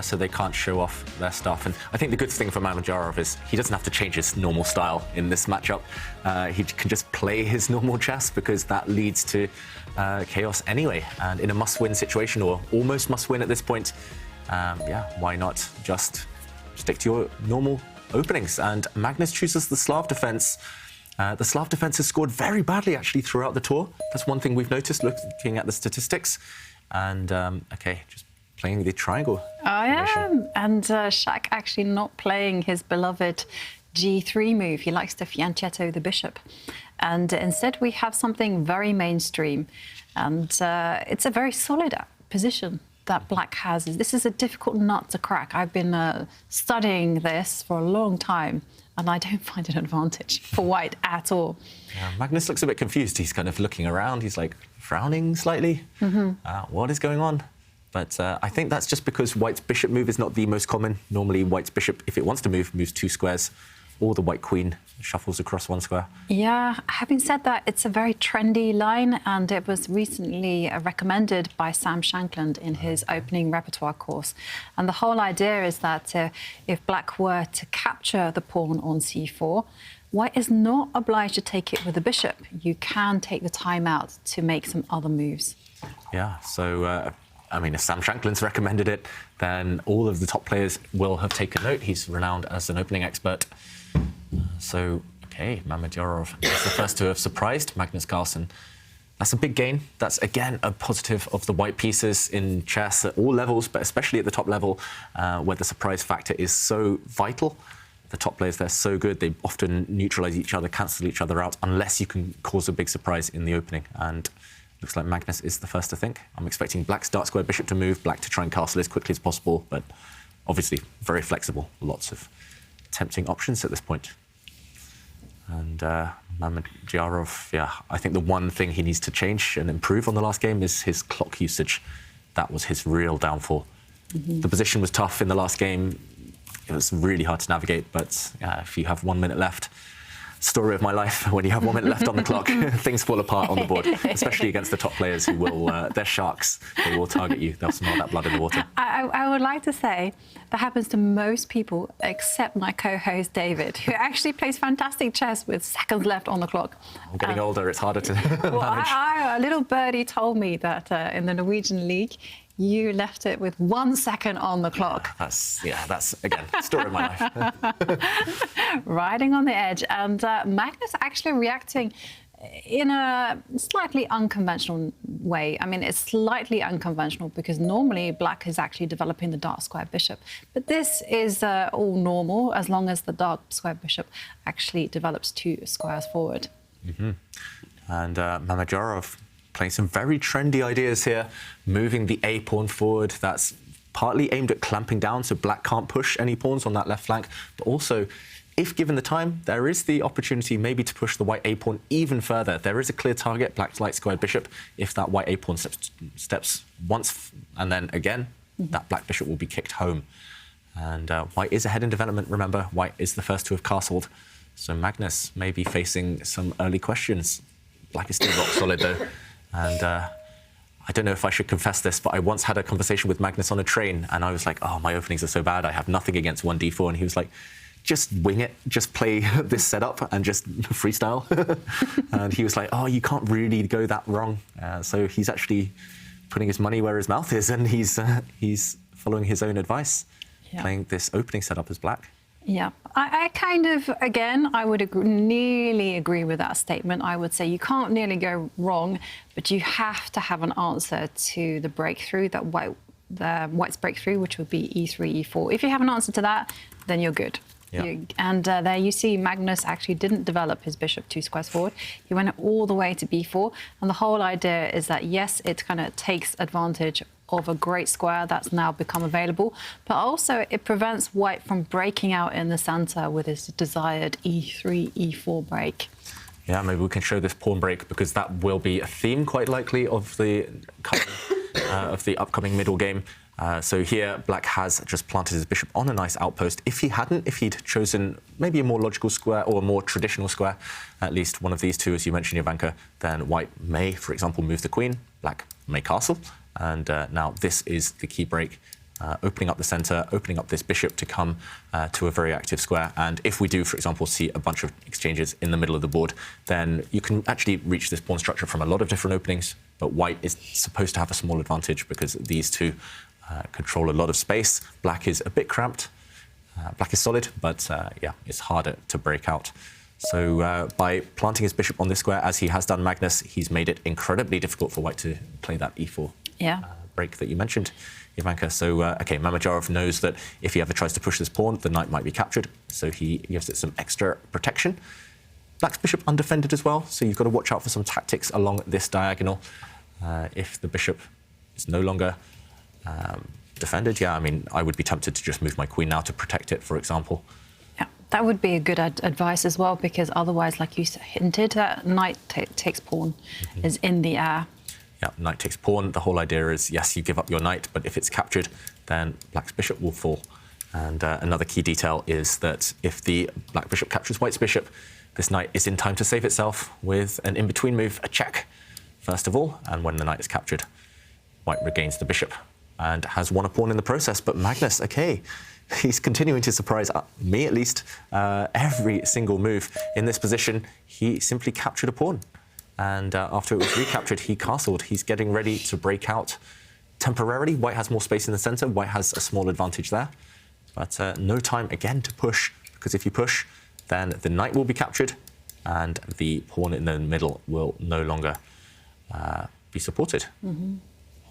so they can't show off their stuff. And I think the good thing for Mamedyarov is he doesn't have to change his normal style in this matchup. He can just play his normal chess because that leads to chaos anyway. And in a must-win situation, or almost must-win at this point, yeah, why not just stick to your normal openings? And Magnus chooses the Slav defense. The Slav defense has scored very badly, actually, throughout the tour. That's one thing we've noticed looking at the statistics. And, OK, just playing the triangle. I am. And Shak actually not playing his beloved G3 move. He likes to fianchetto the bishop. And instead, we have something very mainstream. And it's a very solid position that Black has. This is a difficult nut to crack. I've been studying this for a long time, and I don't find an advantage for White at all. Yeah, Magnus looks a bit confused. He's kind of looking around. He's like frowning slightly. What is going on? But I think that's just because White's bishop move is not the most common. Normally, White's bishop, if it wants to move, moves 2 squares, or the White queen shuffles across 1 square. Yeah, having said that, it's a very trendy line, and it was recently recommended by Sam Shankland in his opening repertoire course. And the whole idea is that if Black were to capture the pawn on c4, White is not obliged to take it with the bishop. You can take the time out to make some other moves. Yeah, so I mean, if Sam Shankland's recommended it, then all of the top players will have taken note. He's renowned as an opening expert. So, OK, Mamedyarov is the first to have surprised Magnus Carlsen. That's a big gain. That's, again, a positive of the White pieces in chess at all levels, but especially at the top level, where the surprise factor is so vital. The top players, they're so good, they often neutralise each other, cancel each other out, unless you can cause a big surprise in the opening. And looks like Magnus is the first to think. I'm expecting Black's dark square bishop to move, Black to try and castle as quickly as possible, but obviously very flexible. Lots of tempting options at this point. And Mamedyarov, yeah, I think the one thing he needs to change and improve on the last game is his clock usage. That was his real downfall. The position was tough in the last game. It was really hard to navigate, but if you have 1 minute left, story of my life, when you have 1 minute left on the clock, things fall apart on the board, especially against the top players who will, they're sharks, they will target you, they'll smell that blood in the water. I would like to say that happens to most people except my co-host David, who actually plays fantastic chess with seconds left on the clock. I'm getting older, it's harder to well, manage. A little birdie told me that in the Norwegian league, you left it with 1 second on the clock. That's again, story of my life. Riding on the edge. And Magnus actually reacting in a slightly unconventional way. I mean, it's slightly unconventional because normally Black is actually developing the dark square bishop. But this is all normal as long as the dark square bishop actually develops 2 squares forward. And Mamedyarov playing some very trendy ideas here, moving the A pawn forward. That's partly aimed at clamping down so Black can't push any pawns on that left flank, but also, if given the time, there is the opportunity maybe to push the White A pawn even further. There is a clear target, Black's light squared bishop. If that White A pawn steps once and then again, that Black bishop will be kicked home. And White is ahead in development, remember. White is the first to have castled. So Magnus may be facing some early questions. Black is still rock solid, though. And I don't know if I should confess this, but I once had a conversation with Magnus on a train, and I was like, oh, my openings are so bad, I have nothing against 1d4. And he was like, just wing it, just play this setup and just freestyle. And he was like, oh, you can't really go that wrong. So he's actually putting his money where his mouth is, and he's following his own advice, playing this opening setup as Black. Yeah, I kind of, again, I would nearly agree with that statement. I would say you can't nearly go wrong, but you have to have an answer to the breakthrough, that White's breakthrough, which would be e3, e4. If you have an answer to that, then you're good. Yeah. And there you see Magnus actually didn't develop his bishop 2 squares forward. He went all the way to b4. And the whole idea is that, yes, it kind of takes advantage of a great square that's now become available, but also it prevents White from breaking out in the center with his desired e3, e4 break. Yeah, maybe we can show this pawn break, because that will be a theme, quite likely, of the upcoming middle game. So here, Black has just planted his bishop on a nice outpost. If he'd chosen maybe a more logical square or a more traditional square, at least one of these two, as you mentioned, Ivanka, then White may, for example, move the queen. Black may castle. And now this is the key break. opening up the center, opening up this bishop to come to a very active square. And if we do, for example, see a bunch of exchanges in the middle of the board, then you can actually reach this pawn structure from a lot of different openings. But white is supposed to have a small advantage because these two control a lot of space. Black is a bit cramped. Black is solid, but yeah, it's harder to break out. So by planting his bishop on this square, as he has done Magnus, he's made it incredibly difficult for white to play that e4 break that you mentioned, Ivanka. So, OK, Mamedyarov knows that if he ever tries to push this pawn, the knight might be captured. So he gives it some extra protection. Black's bishop undefended as well, so you've got to watch out for some tactics along this diagonal. If the bishop is no longer defended, yeah, I mean, I would be tempted to just move my queen now to protect it, for example. Yeah, that would be a good advice as well, because otherwise, like you hinted, that knight takes pawn is in the air. Yeah, knight takes pawn. The whole idea is, yes, you give up your knight, but if it's captured, then black's bishop will fall. And another key detail is that if the black bishop captures white's bishop, this knight is in time to save itself with an in-between move, a check, first of all. And when the knight is captured, white regains the bishop and has won a pawn in the process. But Magnus, OK, he's continuing to surprise me, at least. Every single move in this position, he simply captured a pawn. And after it was recaptured, he castled. He's getting ready to break out temporarily. White has more space in the center. White has a small advantage there. But no time, again, to push, because if you push, then the knight will be captured, and the pawn in the middle will no longer be supported.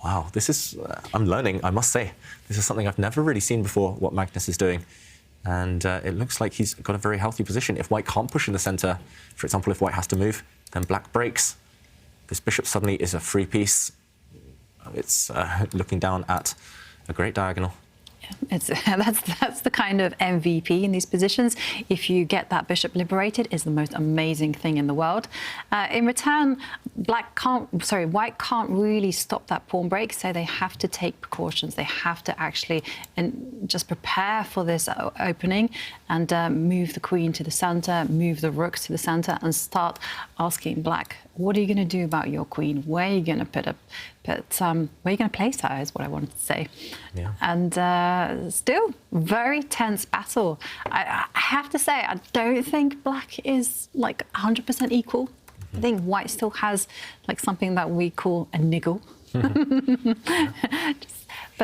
Wow, this is, I'm learning, I must say. This is something I've never really seen before, what Magnus is doing. And it looks like he's got a very healthy position. If white can't push in the center, for example, if white has to move, then black breaks. This bishop suddenly is a free piece. It's looking down at a great diagonal. Yeah, that's the kind of MVP in these positions. If you get that bishop liberated, it's the most amazing thing in the world. In return, white can't really stop that pawn break, so they have to take precautions. They have to actually just prepare for this opening and move the queen to the center, move the rooks to the center, and start asking black, what are you going to do about your queen? Where are you going to put where are you going to place her, is what I wanted to say. Yeah. And still, very tense battle. I have to say, I don't think black is like 100% equal. I think white still has like something that we call a niggle. But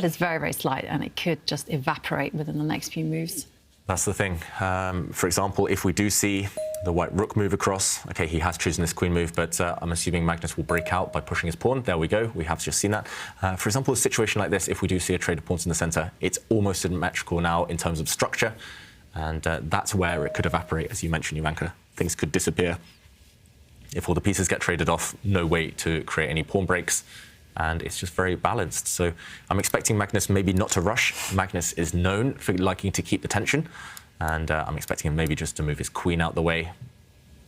it's very, very slight, and it could just evaporate within the next few moves. That's the thing. For example, if we do see the white rook move across, OK, he has chosen this queen move, but I'm assuming Magnus will break out by pushing his pawn. There we go. We have just seen that. For example, a situation like this, if we do see a trade of pawns in the center, it's almost symmetrical now in terms of structure. And that's where it could evaporate, as you mentioned, Ivanka. Things could disappear. If all the pieces get traded off, no way to create any pawn breaks. And it's just very balanced. So I'm expecting Magnus maybe not to rush. Magnus is known for liking to keep the tension. And I'm expecting him maybe just to move his queen out the way.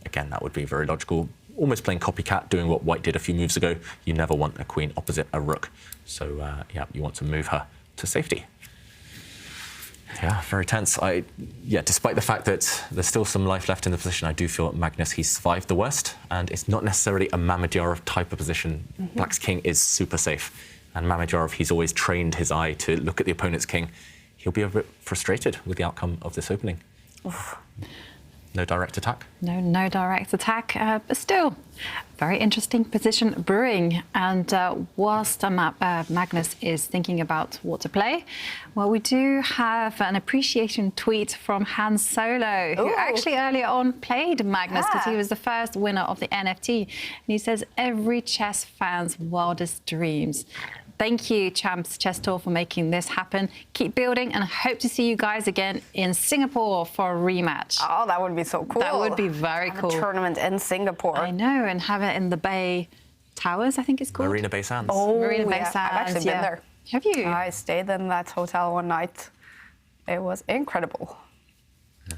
Again, that would be very logical. Almost playing copycat, doing what white did a few moves ago. You never want a queen opposite a rook. So, yeah, you want to move her to safety. Yeah, very tense. Despite the fact that there's still some life left in the position, I do feel that Magnus, he survived the worst. And it's not necessarily a Mamedyarov type of position. Black's king is super safe. And Mamedyarov, he's always trained his eye to look at the opponent's king. He'll be a bit frustrated with the outcome of this opening. Oof. No direct attack? No direct attack, but still, very interesting position brewing. And whilst Magnus is thinking about what to play, well, we do have an appreciation tweet from Hans Solo, who actually earlier on played Magnus because he was the first winner of the NFT. And he says, every chess fan's wildest dreams. Thank you, Champs Chess Tour, for making this happen. Keep building, and I hope to see you guys again in Singapore for a rematch. Oh, that would be so cool. That would be very cool. A tournament in Singapore. I know, and have it in the Bay Towers, I think it's called. Marina Bay Sands. Oh, Marina Bay Sands. I've actually been there. Have you? I stayed in that hotel one night. It was incredible.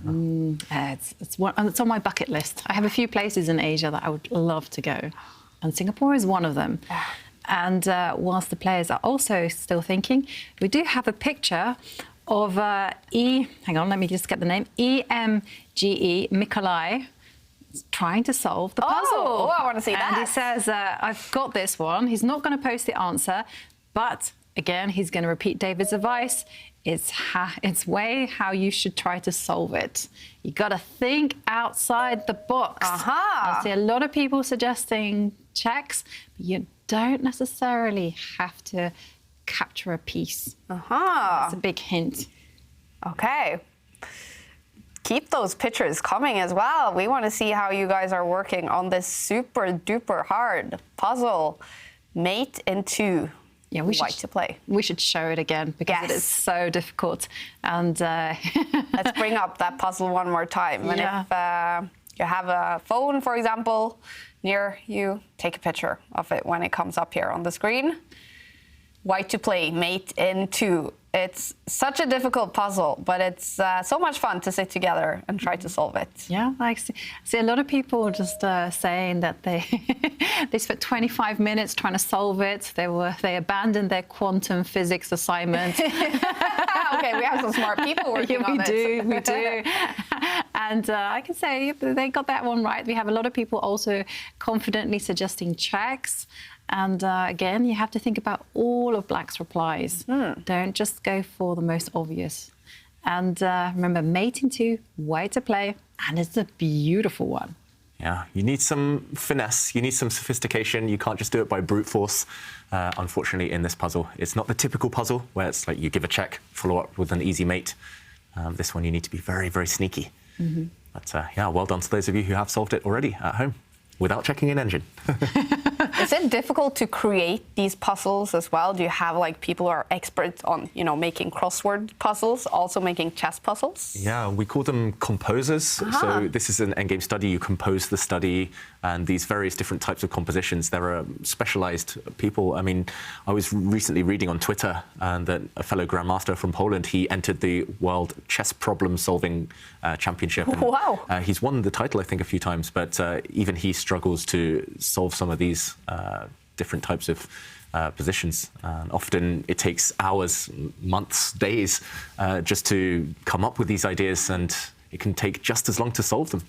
It's on my bucket list. I have a few places in Asia that I would love to go, and Singapore is one of them. And whilst the players are also still thinking, we do have a picture of hang on, let me just get the name, EMGE Mikolai trying to solve the puzzle. Oh, I want to see that. And he says, I've got this one. He's not going to post the answer, but again, he's going to repeat David's advice. It's way how you should try to solve it. You got to think outside the box. I see a lot of people suggesting checks, but you don't necessarily have to capture a piece. That's a big hint. Okay. Keep those pictures coming as well. We want to see how you guys are working on this super duper hard puzzle, mate in 2. Yeah, white to play. We should show it again because it is so difficult. And let's bring up that puzzle one more time. And if you have a phone, for example, near you, take a picture of it when it comes up here on the screen. White to play, mate in 2. It's such a difficult puzzle, but it's so much fun to sit together and try to solve it. Yeah, I see a lot of people just saying that they they spent 25 minutes trying to solve it. They abandoned their quantum physics assignment. Okay, we have some smart people working on this. We do. And I can say they got that one right. We have a lot of people also confidently suggesting checks. And again, you have to think about all of Black's replies. Don't just go for the most obvious. And remember, mate in 2, white to play, and it's a beautiful one. Yeah, you need some finesse, you need some sophistication. You can't just do it by brute force, unfortunately, in this puzzle. It's not the typical puzzle where it's like you give a check, follow up with an easy mate. This one, you need to be very, very sneaky. But yeah, well done to those of you who have solved it already at home without checking an engine. Is it difficult to create these puzzles as well? Do you have like people who are experts on, you know, making crossword puzzles, also making chess puzzles? Yeah, we call them composers. So this is an endgame study. You compose the study and these various different types of compositions. There are specialized people. I mean, I was recently reading on Twitter that a fellow grandmaster from Poland, he entered the World Chess Problem Solving Championship. And, wow. He's won the title, I think, a few times, but even he struggles to solve some of these different types of positions. And often it takes hours, months, days just to come up with these ideas, and it can take just as long to solve them.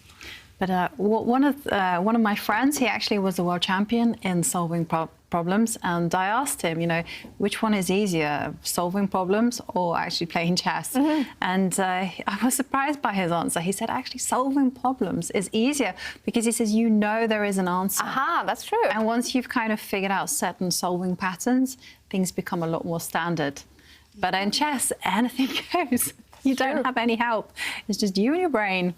But one of my friends, he actually was a world champion in solving problems, and I asked him, you know, which one is easier, solving problems or actually playing chess? And I was surprised by his answer. He said actually solving problems is easier because he says you know there is an answer. That's true. And once you've kind of figured out certain solving patterns, things become a lot more standard. But in chess, anything goes. You don't have any help. It's just you and your brain.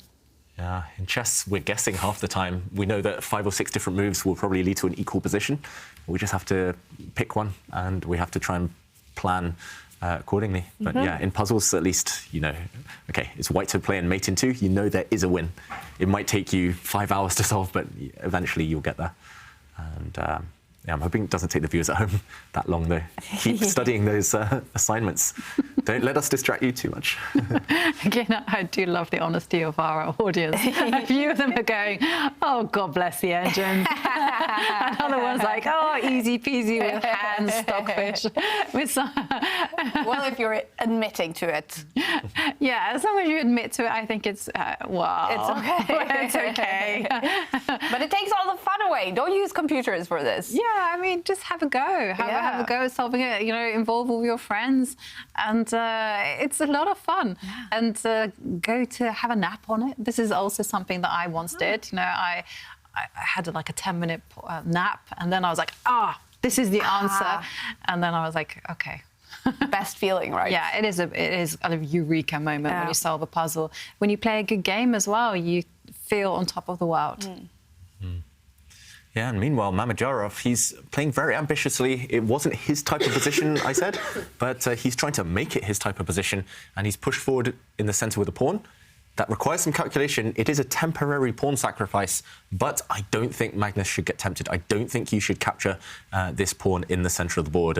Yeah, in chess, we're guessing half the time. We know that 5 or 6 different moves will probably lead to an equal position. We just have to pick one, and we have to try and plan accordingly. But yeah, in puzzles, at least, you know, okay, it's white to play and mate in 2. You know there is a win. It might take you 5 hours to solve, but eventually you'll get there. And yeah, I'm hoping it doesn't take the viewers at home that long, though. Keep studying those assignments. Don't let us distract you too much. Again, I do love the honesty of our audience. A few of them are going, oh, God bless the engine. And other ones like, oh, easy peasy with hands, stockfish. Well, if you're admitting to it. Yeah, as long as you admit to it, I think it's, well, it's okay. It's okay. But it takes all the fun away. Don't use computers for this. Yeah, I mean, just have a go. Have a go at solving it. You know, involve all your friends, and it's a lot of fun. And go to have a nap on it. This is also something that I once did. You know, I had like a 10-minute nap, and then I was like, this is the answer. And then I was like, okay. Best feeling, right? Yeah, it is a eureka moment when you solve a puzzle. When you play a good game as well, you feel on top of the world. Yeah, and meanwhile, Mamedyarov, he's playing very ambitiously. It wasn't his type of position, I said, but he's trying to make it his type of position, and he's pushed forward in the centre with a pawn. That requires some calculation. It is a temporary pawn sacrifice, but I don't think Magnus should get tempted. I don't think you should capture this pawn in the centre of the board.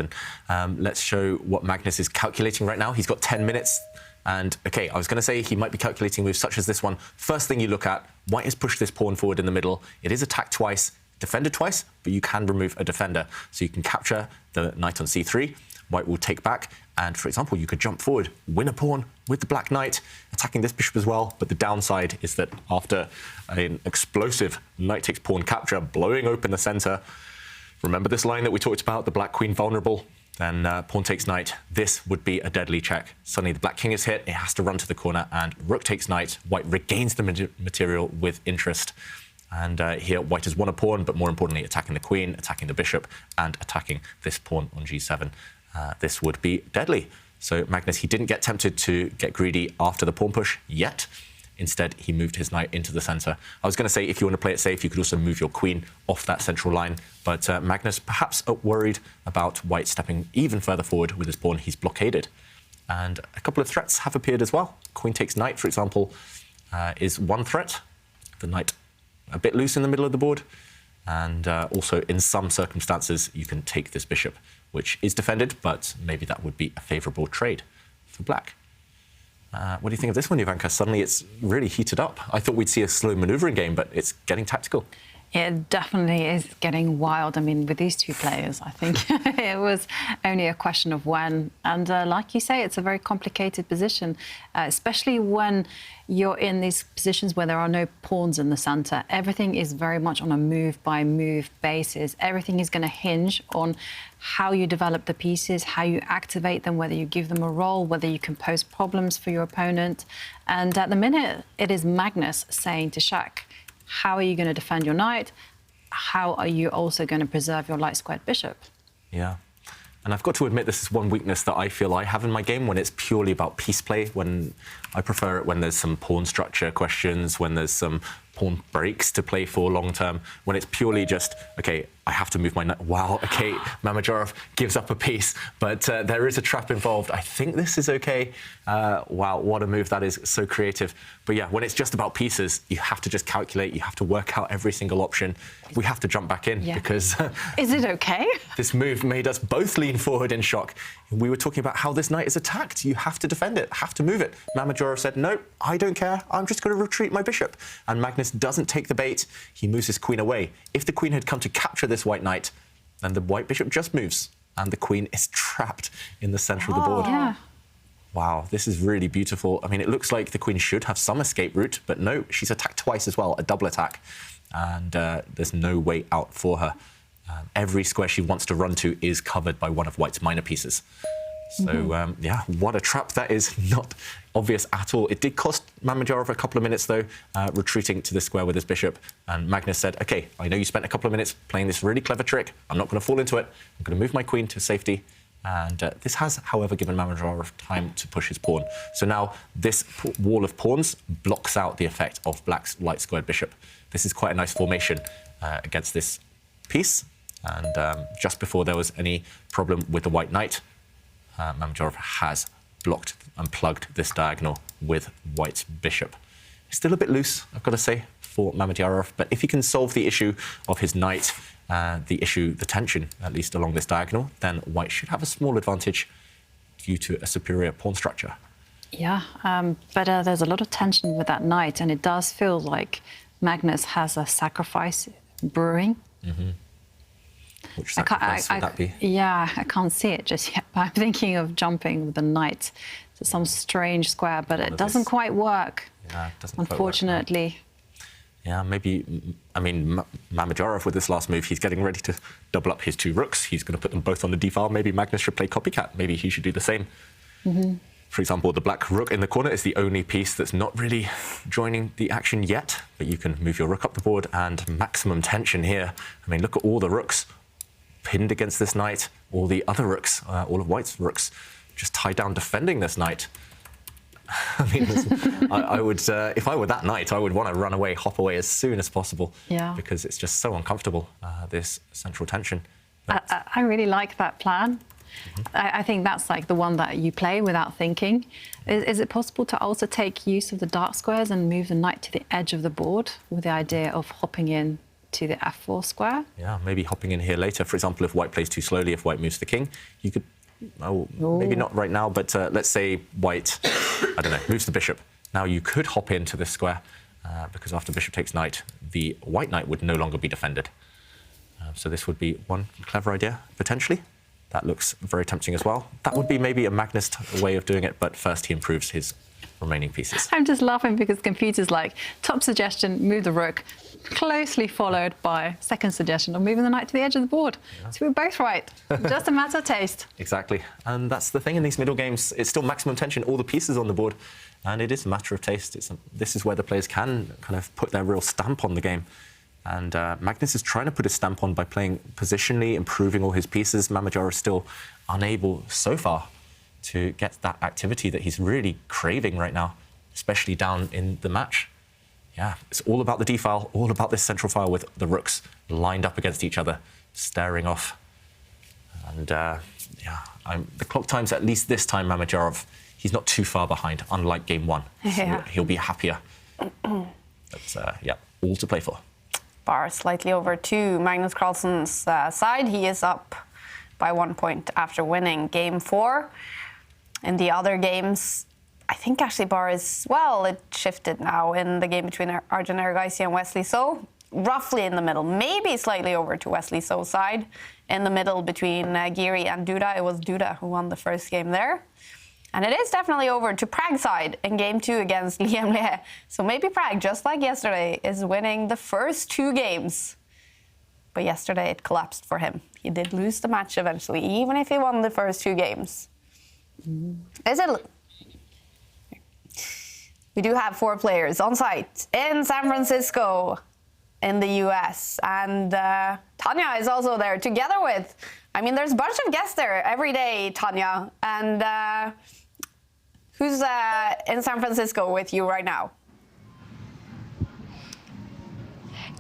And let's show what Magnus is calculating right now. He's got 10 minutes. And, OK, I was going to say he might be calculating moves such as this one. First thing you look at, white has pushed this pawn forward in the middle. It is attacked twice, defended twice, but you can remove a defender. So you can capture the knight on c3. White will take back. And, for example, you could jump forward, win a pawn with the black knight, attacking this bishop as well. But the downside is that after an explosive knight takes pawn capture, blowing open the centre, remember this line that we talked about, the black queen vulnerable? then pawn takes knight. This would be a deadly check. Suddenly the black king is hit. It has to run to the corner, and rook takes knight. White regains the material with interest. And here white has won a pawn, but more importantly, attacking the queen, attacking the bishop, and attacking this pawn on g7. This would be deadly. So Magnus, he didn't get tempted to get greedy after the pawn push yet. Instead, he moved his knight into the center. I was going to say, if you want to play it safe, you could also move your queen off that central line. But Magnus, perhaps worried about white stepping even further forward with his pawn, he's blockaded. And a couple of threats have appeared as well. Queen takes knight, for example, is one threat. The knight a bit loose in the middle of the board. And also, in some circumstances, you can take this bishop, which is defended, but maybe that would be a favorable trade for black. What do you think of this one, Ivanka? Suddenly it's really heated up. I thought we'd see a slow maneuvering game, but it's getting tactical. It definitely is getting wild. I mean, with these two players, I think it was only a question of when. And like you say, it's a very complicated position, especially when you're in these positions where there are no pawns in the center. Everything is very much on a move-by-move basis. Everything is going to hinge on how you develop the pieces, how you activate them, whether you give them a role, whether you can pose problems for your opponent. And at the minute, it is Magnus saying to Shak, how are you going to defend your knight? How are you also going to preserve your light-squared bishop? Yeah. And I've got to admit, this is one weakness that I feel I have in my game when it's purely about piece play, when I prefer it when there's some pawn structure questions, when there's some pawn breaks to play for long term, when it's purely just, OK, I have to move my knight. Wow, OK, Mamedyarov gives up a piece, but there is a trap involved. I think this is OK. Wow, what a move that is, so creative. But yeah, when it's just about pieces, you have to just calculate, you have to work out every single option. We have to jump back in because... Is it OK? This move made us both lean forward in shock. We were talking about how this knight is attacked. You have to defend it, have to move it. Mamedyarov said, no, I don't care. I'm just going to retreat my bishop. And Magnus doesn't take the bait. He moves his queen away. If the queen had come to capture this white knight, then the white bishop just moves and the queen is trapped in the center of the board. Yeah. Wow, this is really beautiful. I mean, it looks like the queen should have some escape route, but no, she's attacked twice as well, a double attack. And there's no way out for her. Every square she wants to run to is covered by one of white's minor pieces. So, yeah, what a trap. That is not obvious at all. It did cost Mamedyarov a couple of minutes, though, retreating to the square with his bishop. And Magnus said, OK, I know you spent a couple of minutes playing this really clever trick. I'm not going to fall into it. I'm going to move my queen to safety. And this has, however, given Mamedyarov time to push his pawn. So now this wall of pawns blocks out the effect of black's light-squared bishop. This is quite a nice formation against this piece. And just before there was any problem with the white knight, Mamedyarov has blocked and plugged this diagonal with white's bishop. It's still a bit loose, I've got to say, for Mamedyarov, but if he can solve the issue of his knight, the tension, at least along this diagonal, then white should have a small advantage due to a superior pawn structure. Yeah, but there's a lot of tension with that knight, and it does feel like Magnus has a sacrifice brewing. Mm-hmm. Which sacrifice would that be? Yeah, I can't see it just yet, but I'm thinking of jumping with the knight to some strange square, but it doesn't quite work. Yeah, it doesn't unfortunately. Quite work, no. Yeah, maybe, I mean, Mamedyarov with this last move, he's getting ready to double up his two rooks. He's going to put them both on the d-file. Maybe Magnus should play copycat. Maybe he should do the same. Mm-hmm. For example, the black rook in the corner is the only piece that's not really joining the action yet, but you can move your rook up the board and maximum tension here. I mean, look at all the rooks pinned against this knight, all the other rooks, all of white's rooks, just tied down defending this knight. I mean, I would, if I were that knight, I would want to run away, hop away as soon as possible, because it's just so uncomfortable, this central tension. I really like that plan. Mm-hmm. I think that's like the one that you play without thinking. Is it possible to also take use of the dark squares and move the knight to the edge of the board with the idea of hopping in to the f4 square? Yeah, maybe hopping in here later. For example, if white plays too slowly, if white moves the king, you could, maybe not right now, but let's say white, I don't know, moves the bishop. Now you could hop into this square, because after bishop takes knight, the white knight would no longer be defended. So this would be one clever idea, potentially. That looks very tempting as well. That would be maybe a Magnus way of doing it, but first he improves his remaining pieces. I'm just laughing because the computer's like, top suggestion, move the rook, closely followed by second suggestion of moving the knight to the edge of the board. Yeah. So we're both right. Just a matter of taste. Exactly. And that's the thing in these middle games. It's still maximum tension, all the pieces on the board. And it is a matter of taste. This is where the players can kind of put their real stamp on the game. And Magnus is trying to put his stamp on by playing positionally, improving all his pieces. Mamedyarov is still unable so far to get that activity that he's really craving right now, especially down in the match. Yeah, it's all about the d-file, all about this central file with the rooks lined up against each other, staring off. And yeah, the clock times, at least this time, Mamedyarov, he's not too far behind, unlike game one. Yeah. So he'll be happier. But yeah, all to play for. Bar slightly over to Magnus Carlsen's side. He is up by 1 point after winning game 4. In the other games, I think actually bar is, well, it shifted now in the game between Arjun Erigaisi and Wesley So. Roughly in the middle, maybe slightly over to Wesley So's side. In the middle between Giri and Duda, it was Duda who won the first game there. And it is definitely over to Prag's side in game 2 against Liam Le. So maybe Prag, just like yesterday, is winning the first 2 games. But yesterday it collapsed for him. He did lose the match eventually, even if he won the first 2 games. Is it? We do have 4 players on site in San Francisco in the US. And Tanya is also there together with, I mean, there's a bunch of guests there every day, Tanya. And who's in San Francisco with you right now?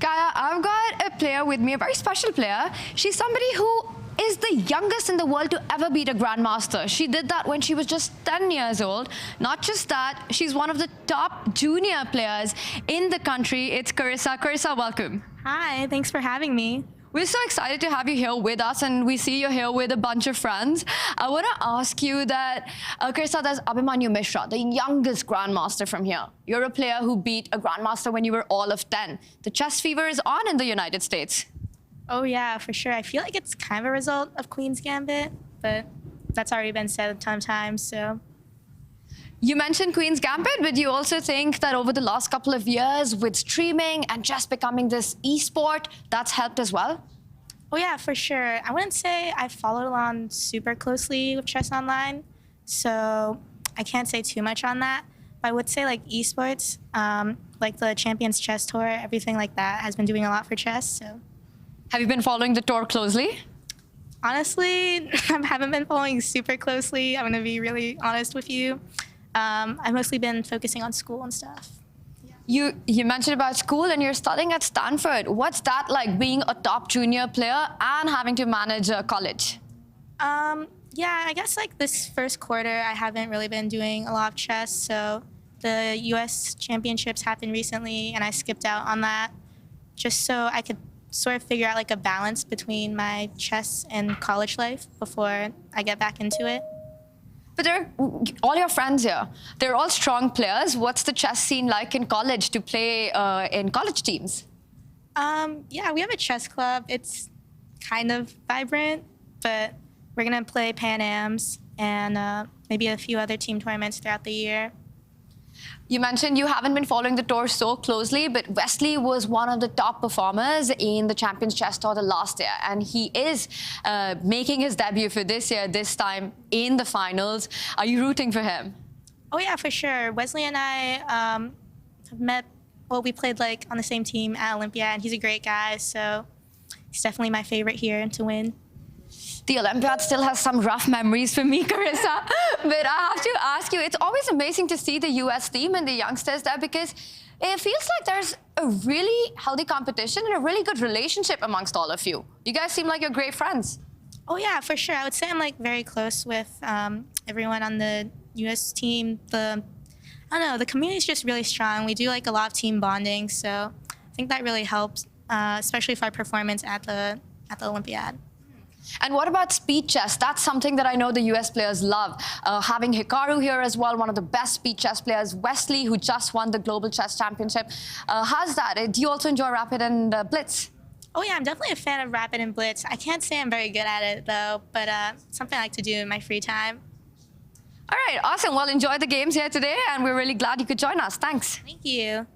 Kaya, I've got a player with me, a very special player. She's somebody who is the youngest in the world to ever beat a grandmaster. She did that when she was just 10 years old. Not just that, she's one of the top junior players in the country. It's Carissa. Carissa, welcome. Hi, thanks for having me. We're so excited to have you here with us, and we see you're here with a bunch of friends. I want to ask you that, Carissa, there's Abhimanyu Mishra, the youngest grandmaster from here. You're a player who beat a grandmaster when you were all of 10. The chess fever is on in the United States. Oh yeah, for sure. I feel like it's kind of a result of Queen's Gambit, but that's already been said a ton of times, so. You mentioned Queen's Gambit, but you also think that over the last couple of years with streaming and just becoming this e-sport, that's helped as well? Oh yeah, for sure. I wouldn't say I followed along super closely with chess online, so I can't say too much on that. But I would say like esports, like the Champions Chess Tour, everything like that has been doing a lot for chess, so. Have you been following the tour closely? Honestly, I haven't been following super closely. I'm gonna be really honest with you. I've mostly been focusing on school and stuff. You mentioned about school and you're studying at Stanford. What's that like, being a top junior player and having to manage a college? Yeah, I guess like this first quarter, I haven't really been doing a lot of chess. So the US championships happened recently and I skipped out on that just so I could sort of figure out like a balance between my chess and college life before I get back into it. But all your friends here, they're all strong players. What's the chess scene like in college to play in college teams? Yeah, we have a chess club. It's kind of vibrant, but we're gonna play Pan Ams and maybe a few other team tournaments throughout the year. You mentioned you haven't been following the tour so closely, but Wesley was one of the top performers in the Champions Chess Tour the last year, and he is making his debut for this year, this time in the finals. Are you rooting for him? Oh yeah, for sure. Wesley and I have met, well, we played like on the same team at Olympiad, and he's a great guy, so he's definitely my favorite here to win. The Olympiad still has some rough memories for me, Carissa. But I have to ask you, it's always amazing to see the US team and the youngsters there because it feels like there's a really healthy competition and a really good relationship amongst all of you. You guys seem like you're great friends. Oh yeah, for sure. I would say I'm like very close with everyone on the US team. I don't know, the community is just really strong. We do like a lot of team bonding, so I think that really helps, especially for our performance at the Olympiad. And what about speed chess? That's something that I know the US players love. Having Hikaru here as well, one of the best speed chess players. Wesley, who just won the Global Chess Championship. How's that? Do you also enjoy Rapid and Blitz? Oh yeah, I'm definitely a fan of Rapid and Blitz. I can't say I'm very good at it though, but something I like to do in my free time. All right, awesome. Well, enjoy the games here today, and we're really glad you could join us. Thanks. Thank you.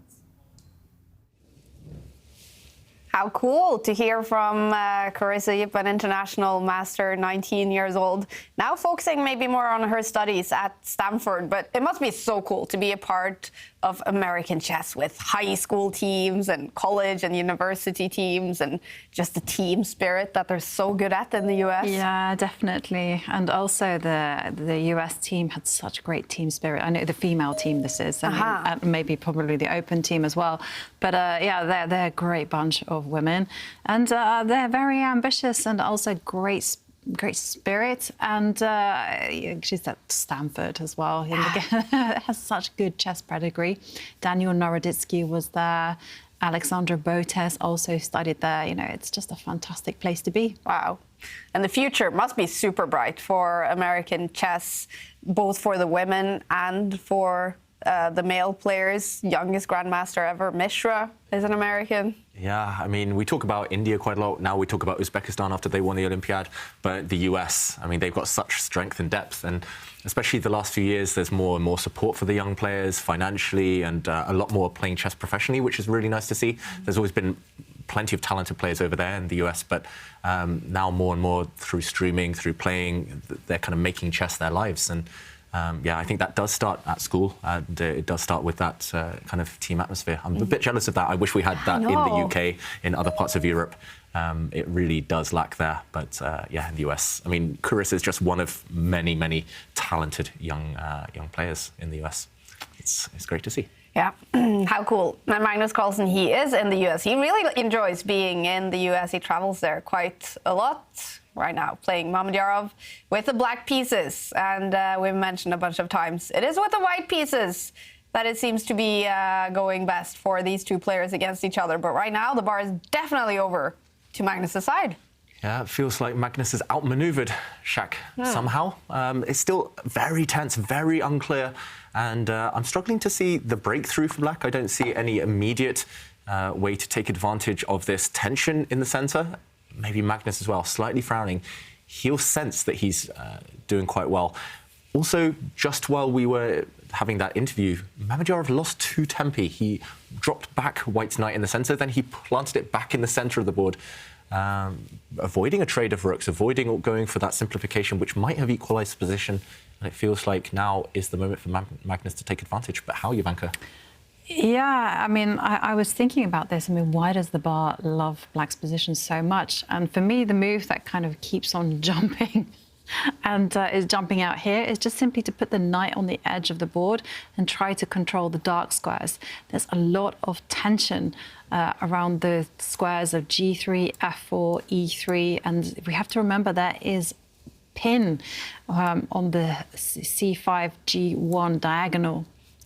How cool to hear from Carissa Yip, an international master, 19 years old, now focusing maybe more on her studies at Stanford. But it must be so cool to be a part of American chess with high school teams and college and university teams and just the team spirit that they're so good at in the US. Yeah, definitely. And also the US team had such great team spirit. I know the female team this is, and maybe probably the open team as well. But yeah, they're a great bunch of women. And they're very ambitious and also great spirit, and she's at Stanford as well. Has such good chess pedigree. Daniel Naroditsky was there. Alexandra Botes also studied there. You know, it's just a fantastic place to be. Wow. And the future must be super bright for American chess, both for the women and for the male players. Youngest grandmaster ever, Mishra, is an American. Yeah, I mean, we talk about India quite a lot. Now we talk about Uzbekistan after they won the Olympiad. But the US, I mean, they've got such strength and depth. And especially the last few years, there's more and more support for the young players financially, and a lot more playing chess professionally, which is really nice to see. There's always been plenty of talented players over there in the US, but now more and more through streaming, through playing, they're kind of making chess their lives. And yeah, I think that does start at school, and it does start with that kind of team atmosphere. I'm a bit jealous of that. I wish we had that in the UK, in other parts of Europe. It really does lack there. But yeah, in the US, I mean, Carissa is just one of many, many talented young players in the US. It's great to see. Yeah, how cool. And Magnus Carlsen, he is in the US. He really enjoys being in the US. He travels there quite a lot right now, playing Mamedyarov with the black pieces. And we've mentioned a bunch of times, it is with the white pieces that it seems to be going best for these two players against each other. But right now, the bar is definitely over to Magnus' side. Yeah, it feels like Magnus has outmaneuvered Shak somehow. It's still very tense, very unclear. And I'm struggling to see the breakthrough for Black. I don't see any immediate way to take advantage of this tension in the center. Maybe Magnus as well, slightly frowning. He'll sense that he's doing quite well. Also, just while we were having that interview, Mamedyarov lost 2 tempi. He dropped back White's knight in the center, then he planted it back in the center of the board, avoiding a trade of rooks, avoiding going for that simplification, which might have equalized the position. And it feels like now is the moment for Magnus to take advantage. But how, Jovanka? Yeah, I mean, I was thinking about this. I mean, why does the bar love Black's position so much? And for me, the move that kind of keeps on jumping and is jumping out here is just simply to put the knight on the edge of the board and try to control the dark squares. There's a lot of tension around the squares of g3, f4, e3, and we have to remember there is pin on the c5, g1 diagonal.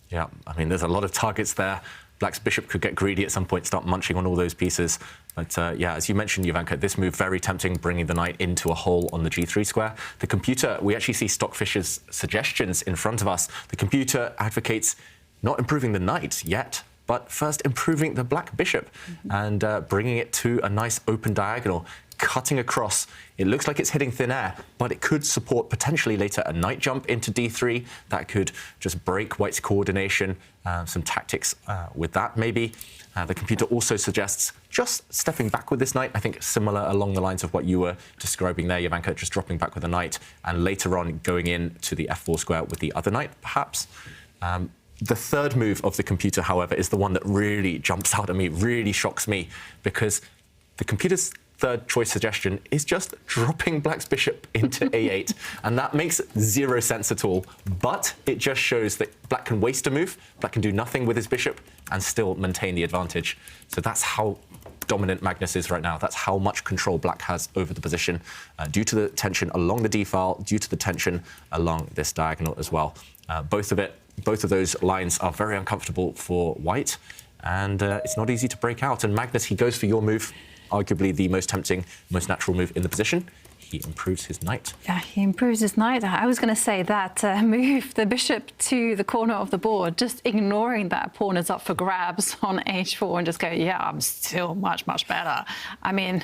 Yeah, I mean, there's a lot of targets there. Black's bishop could get greedy at some point, start munching on all those pieces. But yeah, as you mentioned, Jovanka, this move very tempting, bringing the knight into a hole on the g3 square. The computer, we actually see Stockfish's suggestions in front of us. The computer advocates not improving the knight yet, but first improving the black bishop and bringing it to a nice open diagonal, cutting across. It looks like it's hitting thin air, but it could support potentially later a knight jump into d3. That could just break White's coordination, some tactics with that maybe. The computer also suggests just stepping back with this knight. I think similar along the lines of what you were describing there, Jovanka, just dropping back with a knight and later on going in to the f4 square with the other knight, perhaps. The third move of the computer, however, is the one that really jumps out at me, really shocks me, because the computer's third choice suggestion is just dropping Black's bishop into a8. And that makes zero sense at all. But it just shows that Black can waste a move, Black can do nothing with his bishop and still maintain the advantage. So that's how dominant Magnus is right now. That's how much control Black has over the position due to the tension along the d-file, due to the tension along this diagonal as well. Both of those lines are very uncomfortable for White, and it's not easy to break out. And Magnus, he goes for your move, arguably the most tempting, most natural move in the position. He improves his knight. Yeah, he improves his knight. I was going to say that move the bishop to the corner of the board, just ignoring that pawn is up for grabs on h4 and just go, yeah, I'm still much, much better. I mean,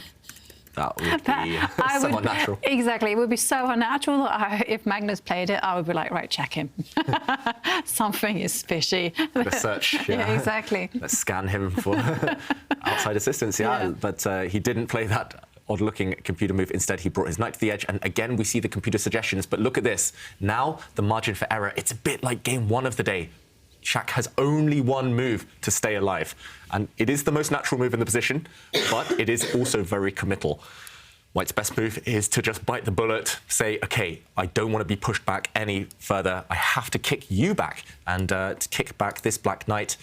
That would be so unnatural. Exactly. It would be so unnatural that if Magnus played it, I would be like, right, check him. Something is fishy. Let's search. Yeah, exactly. Let's scan him for outside assistance. Yeah. But he didn't play that odd-looking computer move. Instead, he brought his knight to the edge. And again, we see the computer suggestions. But look at this. Now, the margin for error, it's a bit like game one of the day. Shak has only one move to stay alive. And it is the most natural move in the position, but it is also very committal. White's best move is to just bite the bullet, say, OK, I don't want to be pushed back any further. I have to kick you back. And to kick back this black knight,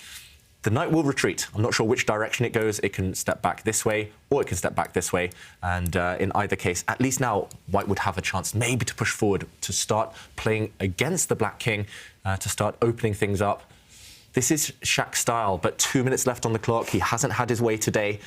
the knight will retreat. I'm not sure which direction it goes. It can step back this way, or it can step back this way. And in either case, at least now, White would have a chance maybe to push forward, to start playing against the black king, to start opening things up. This is Shak's style, but 2 minutes left on the clock. He hasn't had his way today.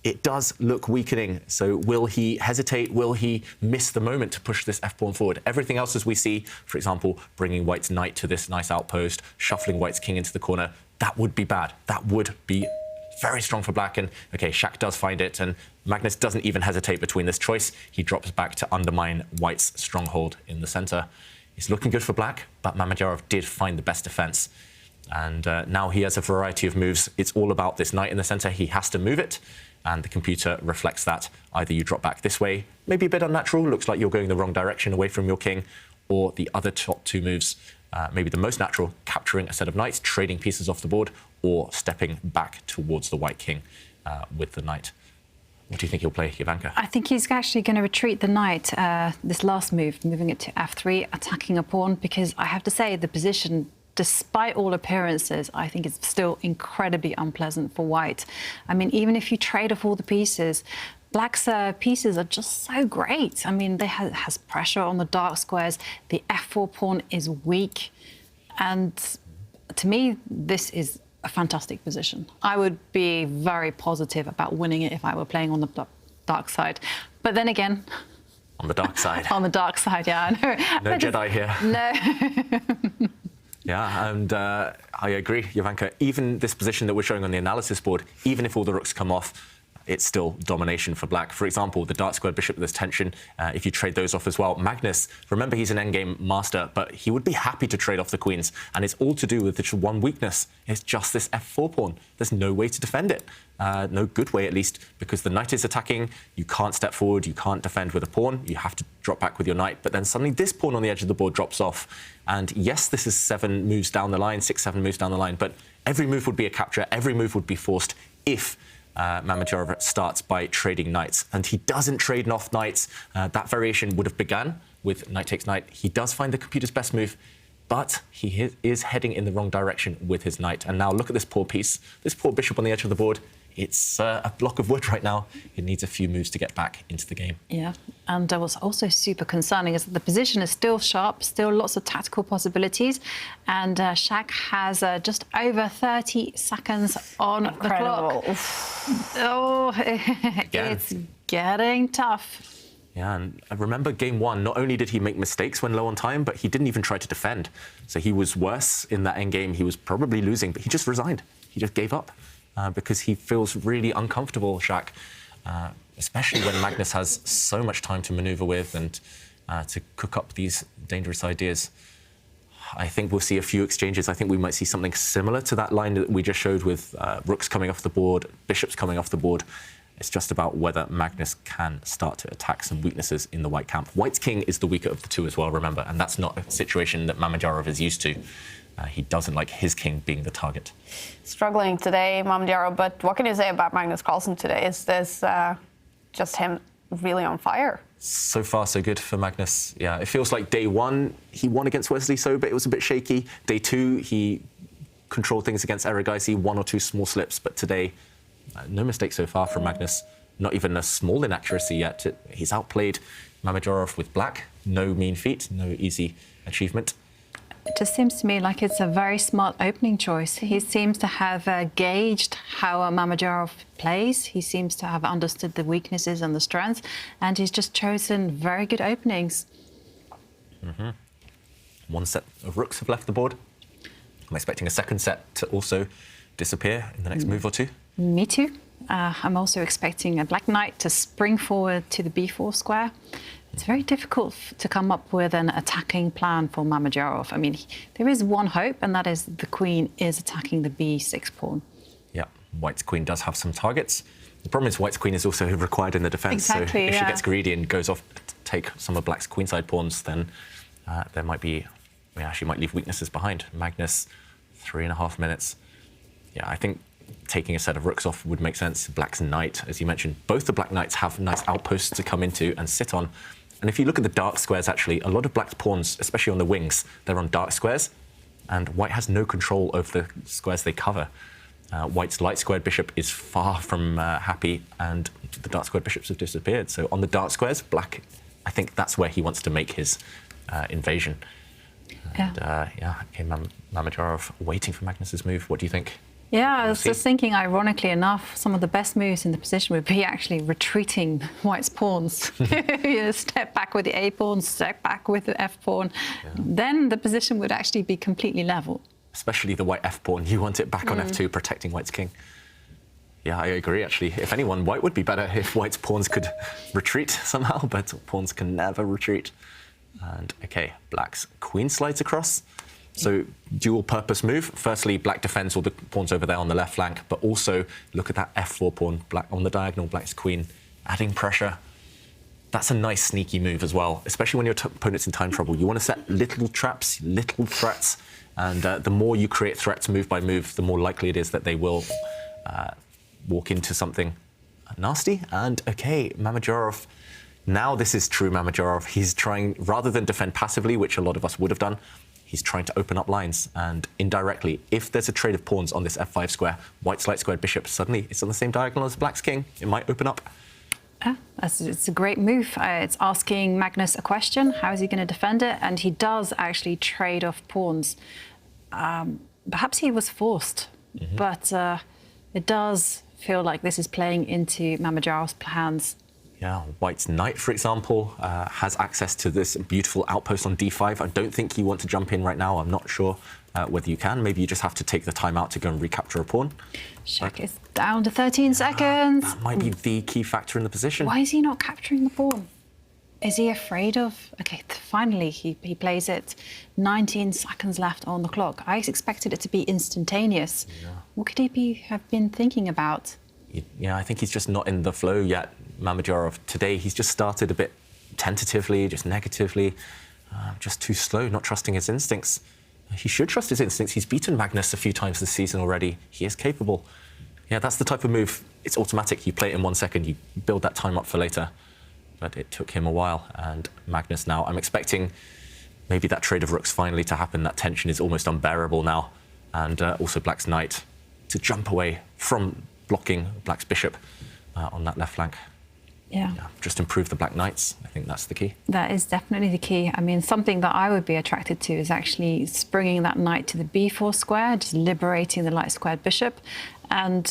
It does look weakening. So will he hesitate? Will he miss the moment to push this f-pawn forward? Everything else as we see, for example, bringing White's knight to this nice outpost, shuffling White's king into the corner, that would be bad. That would be very strong for black. And OK, Shak does find it, and Magnus doesn't even hesitate between this choice. He drops back to undermine White's stronghold in the center. It's looking good for black, but Mamedyarov did find the best defense. And now he has a variety of moves. It's all about this knight in the center. He has to move it, and the computer reflects that. Either you drop back this way, maybe a bit unnatural, looks like you're going the wrong direction away from your king, or the other top two moves, maybe the most natural, capturing a set of knights, trading pieces off the board, or stepping back towards the white king with the knight. What do you think he'll play, Ivanka? I think he's actually going to retreat the knight, this last move, moving it to f3, attacking a pawn, because I have to say the position, despite all appearances, I think it's still incredibly unpleasant for White. I mean, even if you trade off all the pieces, Black's pieces are just so great. I mean, they has pressure on the dark squares. The f4 pawn is weak. And to me, this is a fantastic position. I would be very positive about winning it if I were playing on the dark side. But then again... On the dark side. On the dark side, yeah, I know. No Jedi here. No. Yeah, and I agree, Ivanka. Even this position that we're showing on the analysis board, even if all the rooks come off, it's still domination for black. For example, the dark squared bishop with this tension, if you trade those off as well. Magnus, remember, he's an endgame master, but he would be happy to trade off the queens. And it's all to do with this one weakness. It's just this f4 pawn. There's no way to defend it. No good way, at least, because the knight is attacking. You can't step forward. You can't defend with a pawn. You have to drop back with your knight. But then suddenly this pawn on the edge of the board drops off. And yes, this is 7 moves down the line, 6, 7 moves down the line. But every move would be a capture. Every move would be forced if Mamedyarov starts by trading knights. And he doesn't trade off knights. That variation would have begun with knight takes knight. He does find the computer's best move, but he is heading in the wrong direction with his knight. And now look at this poor piece, this poor bishop on the edge of the board. It's a block of wood right now. It needs a few moves to get back into the game. Yeah, and what's also super concerning is that the position is still sharp, still lots of tactical possibilities, and Shak has just over 30 seconds on the clock. Oh, it's getting tough. Yeah, and I remember game one, not only did he make mistakes when low on time, but he didn't even try to defend. So he was worse in that endgame. He was probably losing, but he just resigned. He just gave up. Because he feels really uncomfortable, Shak, especially when Magnus has so much time to maneuver with and to cook up these dangerous ideas. I think we'll see a few exchanges. I think we might see something similar to that line that we just showed with rooks coming off the board, bishops coming off the board. It's just about whether Magnus can start to attack some weaknesses in the white camp. White's king is the weaker of the two as well, remember, and that's not a situation that Mamedyarov is used to. He doesn't like his king being the target. Struggling today, Mamedyarov, but what can you say about Magnus Carlsen today? Is this just him really on fire? So far, so good for Magnus. Yeah, it feels like day one, he won against Wesley So, but it was a bit shaky. Day two, he controlled things against Erigaisi, 1 or 2 small slips, but today, no mistakes so far from Magnus. Not even a small inaccuracy yet. He's outplayed Mamedyarov with black. No mean feat, no easy achievement. It just seems to me like it's a very smart opening choice. He seems to have gauged how Mamedyarov plays. He seems to have understood the weaknesses and the strengths, and he's just chosen very good openings. Mm-hmm. 1 set of rooks have left the board. I'm expecting a second set to also disappear in the next move or two. Me too. I'm also expecting a black knight to spring forward to the b4 square. It's very difficult to come up with an attacking plan for Mamedyarov. I mean, there is one hope, and that is the queen is attacking the b6 pawn. Yeah, white's queen does have some targets. The problem is white's queen is also required in the defence. Exactly, so if she yeah. gets greedy and goes off to take some of black's queenside pawns, then there might be, yeah, she might leave weaknesses behind. Magnus, 3.5 minutes. Yeah, I think taking a set of rooks off would make sense. Black's knight, as you mentioned, both the black knights have nice outposts to come into and sit on. And if you look at the dark squares, actually, a lot of black's pawns, especially on the wings, they're on dark squares, and white has no control over the squares they cover. White's light squared bishop is far from happy, and the dark squared bishops have disappeared. So on the dark squares, black, I think that's where he wants to make his invasion. And, yeah, okay, Mamedyarov waiting for Magnus's move. What do you think? Yeah, I was just thinking, ironically enough, some of the best moves in the position would be actually retreating white's pawns. You know, step back with the A pawn, step back with the F pawn. Yeah. Then the position would actually be completely level. Especially the white F pawn. You want it back on F2, protecting white's king. Yeah, I agree, actually. If anyone, white would be better if white's pawns could retreat somehow, but pawns can never retreat. And, OK, black's queen slides across. So dual purpose move. Firstly, black defends all the pawns over there on the left flank, but also look at that F4 pawn, black on the diagonal, black's queen, adding pressure. That's a nice sneaky move as well, especially when your opponent's in time trouble. You want to set little traps, little threats, and the more you create threats move by move, the more likely it is that they will walk into something nasty. And OK, Mamedyarov, now this is true Mamedyarov. He's trying, rather than defend passively, which a lot of us would have done, he's trying to open up lines, and indirectly, if there's a trade of pawns on this f5 square, white's light squared bishop, suddenly it's on the same diagonal as black's king. It might open up. It's a great move. It's asking Magnus a question. How is he going to defend it? And he does actually trade off pawns. Perhaps he was forced, but it does feel like this is playing into Mamedyarov's plans. Yeah, white's knight, for example, has access to this beautiful outpost on d5. I don't think you want to jump in right now. I'm not sure whether you can. Maybe you just have to take the time out to go and recapture a pawn. Shak is down to 13 seconds. That might be the key factor in the position. Why is he not capturing the pawn? Is he afraid of... OK, finally he plays it. 19 seconds left on the clock. I expected it to be instantaneous. Yeah. What could he have been thinking about? Yeah, I think he's just not in the flow yet. Mamedyarov today, he's just started a bit tentatively, just negatively, just too slow, not trusting his instincts. He should trust his instincts. He's beaten Magnus a few times this season already. He is capable. Yeah, that's the type of move. It's automatic. You play it in 1 second. You build that time up for later. But it took him a while. And Magnus now, I'm expecting maybe that trade of rooks finally to happen. That tension is almost unbearable now. And also black's knight to jump away from blocking black's bishop on that left flank. Yeah. Just improve the black knights. I think that's the key. That is definitely the key. I mean, something that I would be attracted to is actually springing that knight to the b4 square, just liberating the light squared bishop, and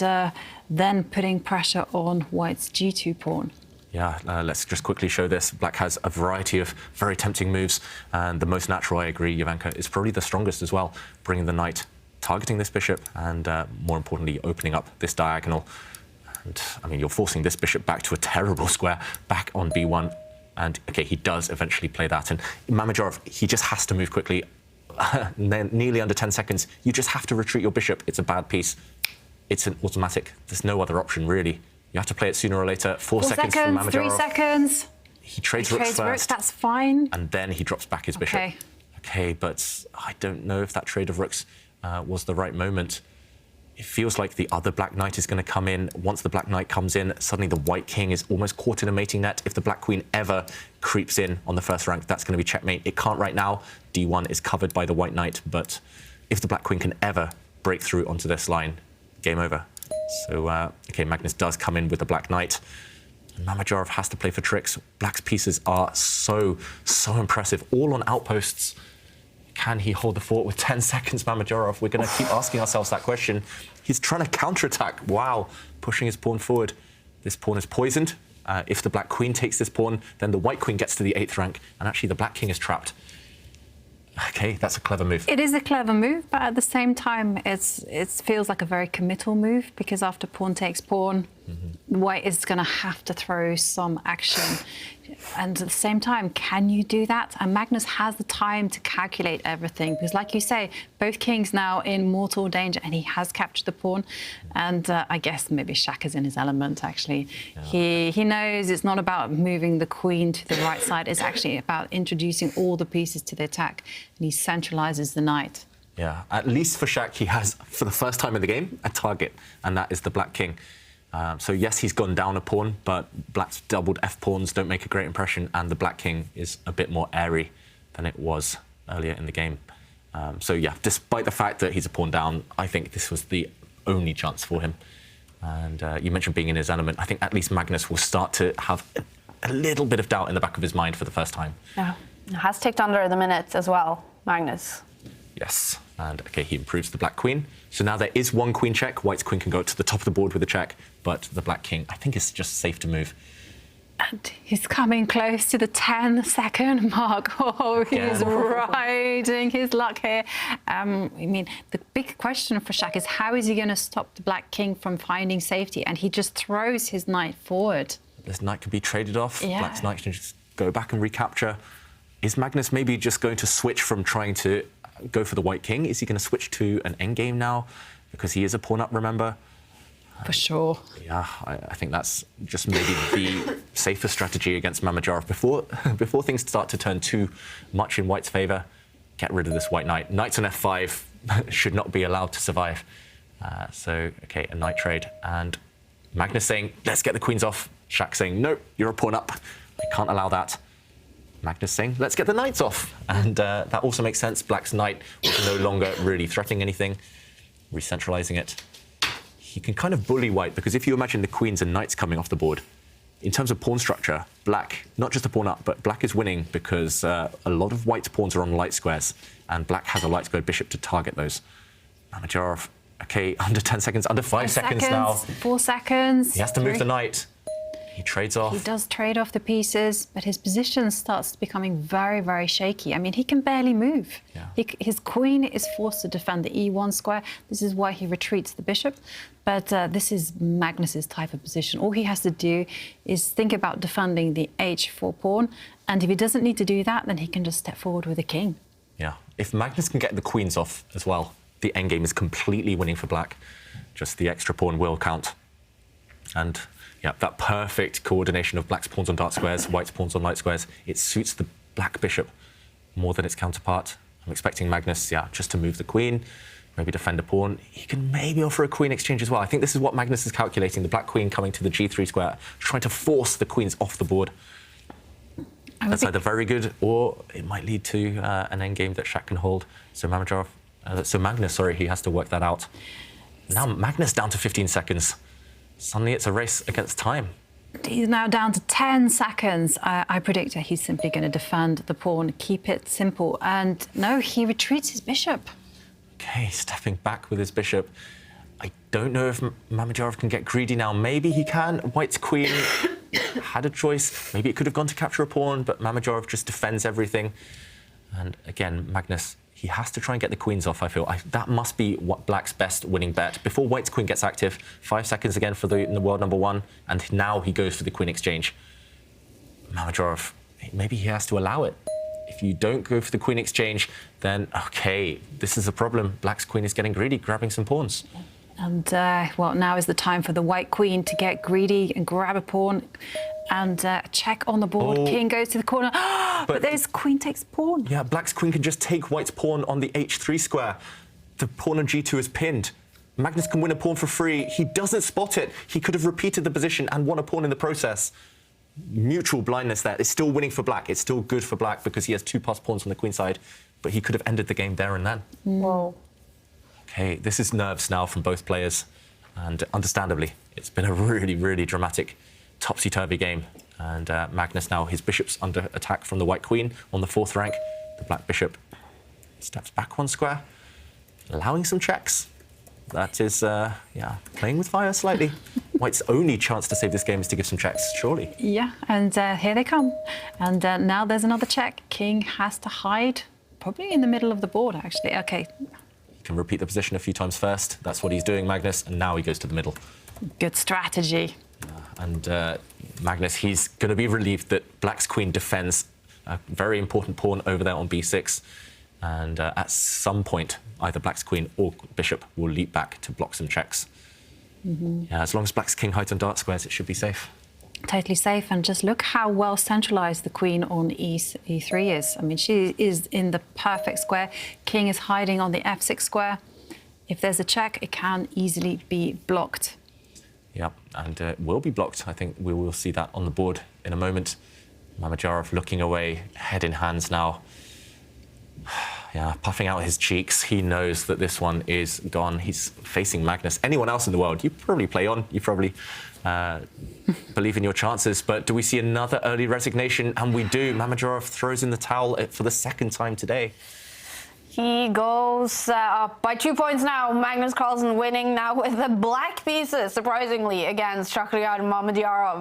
then putting pressure on white's g2 pawn. Yeah, let's just quickly show this. Black has a variety of very tempting moves, and the most natural, I agree, Jovanka, is probably the strongest as well, bringing the knight, targeting this bishop, and more importantly, opening up this diagonal. And, I mean, you're forcing this bishop back to a terrible square, back on b1. And, OK, he does eventually play that. And Mamedyarov, he just has to move quickly. Nearly under 10 seconds, you just have to retreat your bishop. It's a bad piece. It's an automatic. There's no other option, really. You have to play it sooner or later. 4 seconds from Mamedyarov. 3 seconds. He trades rooks first. That's fine. And then he drops back his bishop. OK, but I don't know if that trade of rooks was the right moment. It feels like the other black knight is going to come in. Once the black knight comes in, suddenly the white king is almost caught in a mating net. If the black queen ever creeps in on the first rank, that's going to be checkmate. It can't right now. d1 is covered by the white knight. But if the black queen can ever break through onto this line, game over. So, OK, Magnus does come in with the black knight. Mamedyarov has to play for tricks. Black's pieces are so impressive, all on outposts. Can he hold the fort with 10 seconds, Mamedyarov? We're going to keep asking ourselves that question. He's trying to counterattack. Wow, pushing his pawn forward. This pawn is poisoned. If the black queen takes this pawn, then the white queen gets to the 8th rank, and actually the black king is trapped. Okay, that's a clever move. It is a clever move, but at the same time, it feels like a very committal move because after pawn takes pawn, white is going to have to throw some action. And at the same time, can you do that? And Magnus has the time to calculate everything because, like you say, both kings now in mortal danger, and he has captured the pawn. And I guess maybe Shak is in his element, actually. Yeah. He knows it's not about moving the queen to the right side. It's actually about introducing all the pieces to the attack. And he centralizes the knight. Yeah, at least for Shak, he has, for the first time in the game, a target, and that is the black king. So yes, he's gone down a pawn, but black's doubled f-pawns don't make a great impression, and the black king is a bit more airy than it was earlier in the game. So yeah, despite the fact that he's a pawn down, I think this was the only chance for him. And you mentioned being in his element. I think at least Magnus will start to have a little bit of doubt in the back of his mind for the first time. Yeah, has ticked under the minute as well, Magnus. Yes, and okay, he improves the black queen. So now there is one queen check. White's queen can go to the top of the board with a check, but the black king, I think, is just safe to move. And he's coming close to the 10-second mark. Oh, he's riding his luck here. I mean, the big question for Shak is how is he going to stop the black king from finding safety? And he just throws his knight forward. This knight can be traded off. Yeah. Black's knight can just go back and recapture. Is Magnus maybe just going to switch from trying to go for the white king? Is he going to switch to an endgame now? Because he is a pawn up, remember? For sure. Yeah, I think that's just maybe the safer strategy against Mamedyarov. Before things start to turn too much in white's favour, get rid of this white knight. Knights on f5 should not be allowed to survive. So, okay, a knight trade. And Magnus saying, let's get the queens off. Shak saying, no, you're a pawn up. I can't allow that. Magnus saying, let's get the knights off. And that also makes sense. Black's knight was no longer really threatening anything. Recentralizing it. He can kind of bully white, because if you imagine the queens and knights coming off the board, in terms of pawn structure, black, not just a pawn up, but black is winning because a lot of white's pawns are on light squares, and black has a light squared bishop to target those. Mamedyarov, okay, under 10 seconds, under 5 seconds now. 4 seconds. He has to move the knight. He trades off. He does trade off the pieces, but his position starts becoming very, very shaky. I mean, he can barely move. Yeah. His queen is forced to defend the e1 square. This is why he retreats the bishop. But this is Magnus's type of position. All he has to do is think about defending the h4 pawn. And if he doesn't need to do that, then he can just step forward with a king. Yeah. If Magnus can get the queens off as well, the endgame is completely winning for black. Just the extra pawn will count. And yeah, that perfect coordination of black's pawns on dark squares, white's pawns on light squares, it suits the black bishop more than its counterpart. I'm expecting Magnus, yeah, just to move the queen, maybe defend a pawn. He can maybe offer a queen exchange as well. I think this is what Magnus is calculating, the black queen coming to the g3 square, trying to force the queens off the board. That's either very good, or it might lead to an endgame that Shak can hold. So Magnus, sorry, he has to work that out. Now Magnus down to 15 seconds. Suddenly it's a race against time. He's now down to 10 seconds. I predict that he's simply going to defend the pawn, keep it simple. And no, he retreats his bishop. Okay, stepping back with his bishop. I don't know if Mamedyarov can get greedy now. Maybe he can. White's queen had a choice. Maybe it could have gone to capture a pawn, but Mamedyarov just defends everything. And again, Magnus, he has to try and get the queens off, I feel. That must be what black's best winning bet. Before white's queen gets active, 5 seconds again for the world number one, and now he goes for the queen exchange. Mamedyarov, maybe he has to allow it. If you don't go for the queen exchange, then, okay, this is a problem. Black's queen is getting greedy, grabbing some pawns. And, well, now is the time for the white queen to get greedy and grab a pawn and check on the board. Oh. King goes to the corner. But there's queen takes pawn. Yeah, black's queen can just take white's pawn on the h3 square. The pawn on g2 is pinned. Magnus can win a pawn for free. He doesn't spot it. He could have repeated the position and won a pawn in the process. Mutual blindness there. It's still winning for black. It's still good for black because he has 2 passed pawns on the queen side, but he could have ended the game there and then. Whoa. Okay, this is nerves now from both players, and understandably, it's been a really, really dramatic topsy-turvy game. And Magnus now, his bishop's under attack from the white queen on the 4th rank. The black bishop steps back 1 square, allowing some checks. That is, yeah, playing with fire slightly. White's only chance to save this game is to give some checks, surely. Yeah, and here they come. And now there's another check. King has to hide Probably in the middle of the board, actually. Okay, He can repeat the position a few times first. That's what he's doing, Magnus, and now he goes to the middle. good strategy. And Magnus, he's going to be relieved that Black's queen defends a very important pawn over there on b6. And at some point, either Black's queen or bishop will leap back to block some checks. Yeah, as long as Black's king hides on dark squares, it should be safe. Totally safe, and just look how well centralized the queen on e3 is. I mean, she is in the perfect square. King is hiding on the f6 square. If there's a check, it can easily be blocked. Yeah, and it will be blocked. I think we will see that on the board in a moment. Mamedyarov looking away, head in hands now. Yeah, puffing out his cheeks. He knows that this one is gone. He's facing Magnus. Anyone else in the world, you probably play on. You probably believe in your chances. But do we see another early resignation? And we do. Mamedyarov throws in the towel for the second time today. He goes up by 2 points now. Magnus Carlsen winning now with the black pieces, surprisingly, against Shakhriyar and Mamedyarov.